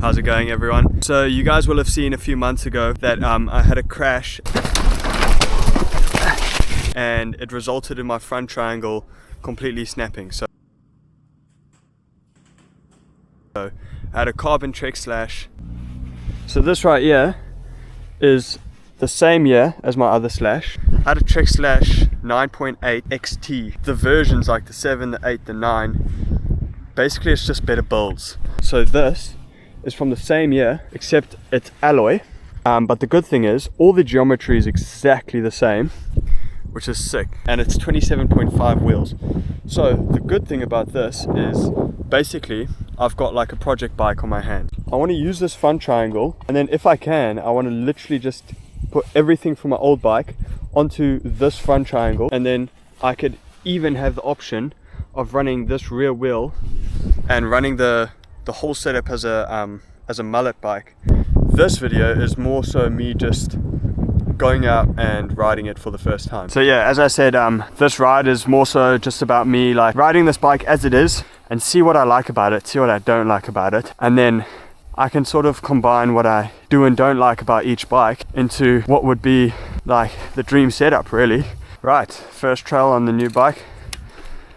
How's it going, everyone? So you guys will have seen a few months ago that I had a crash and it resulted in my front triangle completely snapping. So I had a carbon Trek Slash. So this right here is the same year as my other Slash. I had a Trek Slash 9.8 XT. The versions like the 7, the 8, the 9. Basically it's just better builds. So this is from the same year, except it's alloy. But the good thing is, all the geometry is exactly the same, which is sick. And it's 27.5 wheels. So the good thing about this is, basically, I've got like a project bike on my hand. I want to use this front triangle, and then if I can, I want to literally just put everything from my old bike onto this front triangle, and then I could even have the option of running this rear wheel and running the whole setup as a mullet bike. This video is more so me just going out and riding it for the first time. So yeah, as I said, this ride is more so just about me like riding this bike as it is and see what I like about it, see what I don't like about it, and then I can sort of combine what I do and don't like about each bike into what would be like the dream setup, really. Right, first trail on the new bike.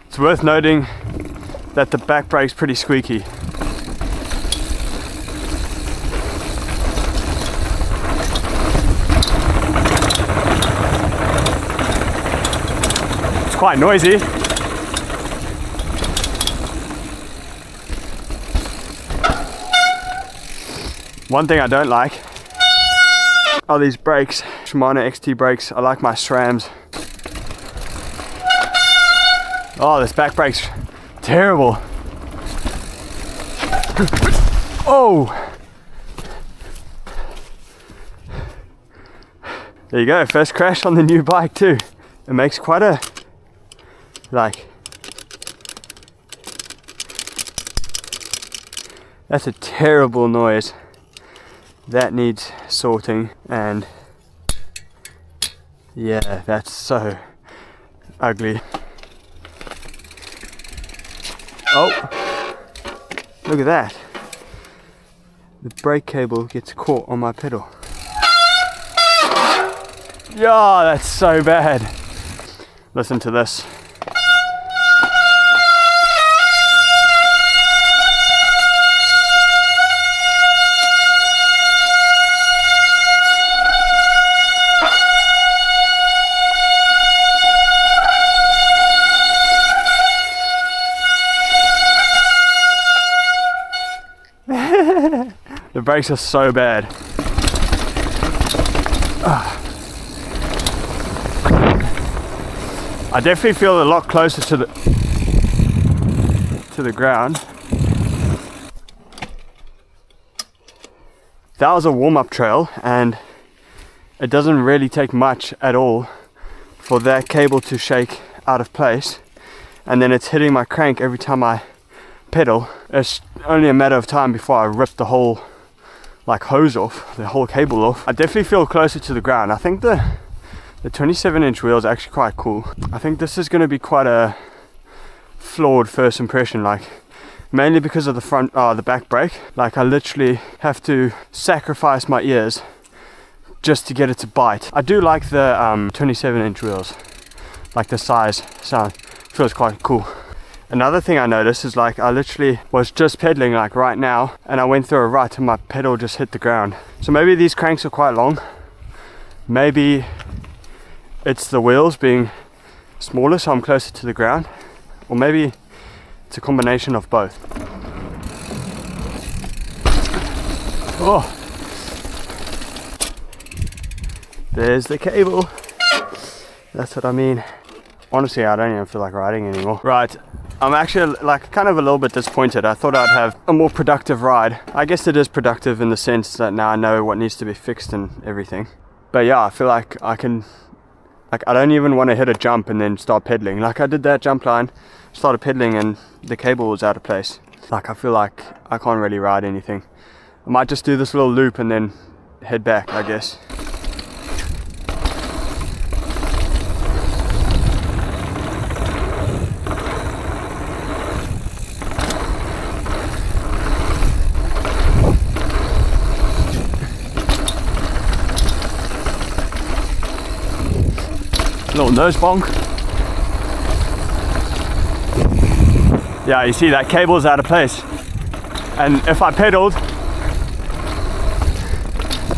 It's worth noting that the back brake's pretty squeaky. It's quite noisy. One thing I don't like are these brakes, Shimano XT brakes. I like my SRAMs. Oh, this back brake's terrible. Oh! There you go, first crash on the new bike too. It makes quite a, like, that's a terrible noise. That needs sorting, and yeah, that's so ugly. Oh, look at that. The brake cable gets caught on my pedal. Yeah, that's so bad. Listen to this. The brakes are so bad. I definitely feel a lot closer to the ground. That was a warm-up trail, and it doesn't really take much at all for that cable to shake out of place, and then it's hitting my crank every time I pedal. It's only a matter of time before I rip the whole like hose off, the whole cable off. I definitely feel closer to the ground. I think the 27-inch wheel is actually quite cool. I think this is going to be quite a flawed first impression, like mainly because of the back brake. Like I literally have to sacrifice my ears just to get it to bite. I do like the 27-inch wheels, like the size sound feels quite cool. Another thing I noticed is like I literally was just pedaling like right now, and I went through a rut and my pedal just hit the ground. So maybe these cranks are quite long. Maybe it's the wheels being smaller so I'm closer to the ground, or maybe it's a combination of both. Oh, there's the cable. That's what I mean. Honestly, I don't even feel like riding anymore. Right, I'm actually like kind of a little bit disappointed. I thought I'd have a more productive ride. I guess it is productive in the sense that now I know what needs to be fixed and everything. But yeah, I feel like I can, like I don't even want to hit a jump and then start pedaling. Like I did that jump line, started pedaling and the cable was out of place. Like I feel like I can't really ride anything. I might just do this little loop and then head back, I guess. Little nose bonk. Yeah, you see that cable's out of place. And if I pedaled,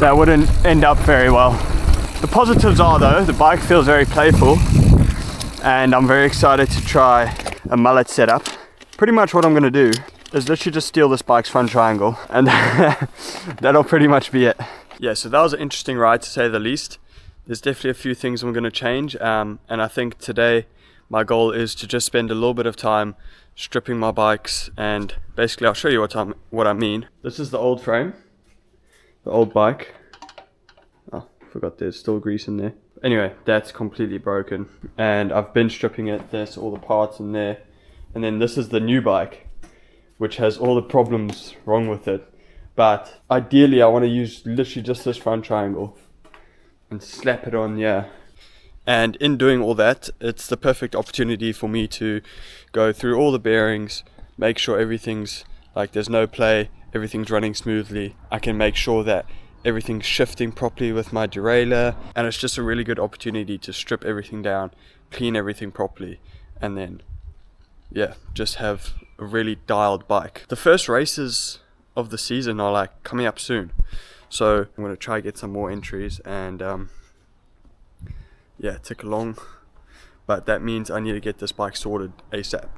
that wouldn't end up very well. The positives are though, the bike feels very playful and I'm very excited to try a mullet setup. Pretty much what I'm gonna do is literally just steal this bike's front triangle and that'll pretty much be it. Yeah, so that was an interesting ride to say the least. There's definitely a few things I'm gonna change and I think today my goal is to just spend a little bit of time stripping my bikes, and basically I'll show you what I mean. This is the old frame, the old bike. Oh, forgot there's still grease in there. Anyway, that's completely broken and I've been stripping it. There's all the parts in there. And then this is the new bike, which has all the problems wrong with it. But ideally I want to use literally just this front triangle and slap it on, yeah. And in doing all that, it's the perfect opportunity for me to go through all the bearings, make sure everything's like there's no play, everything's running smoothly. I can make sure that everything's shifting properly with my derailleur, and it's just a really good opportunity to strip everything down, clean everything properly, and then yeah, just have a really dialed bike. The first races of the season are like coming up soon, so I'm going to try get some more entries and yeah, tick along, but that means I need to get this bike sorted ASAP.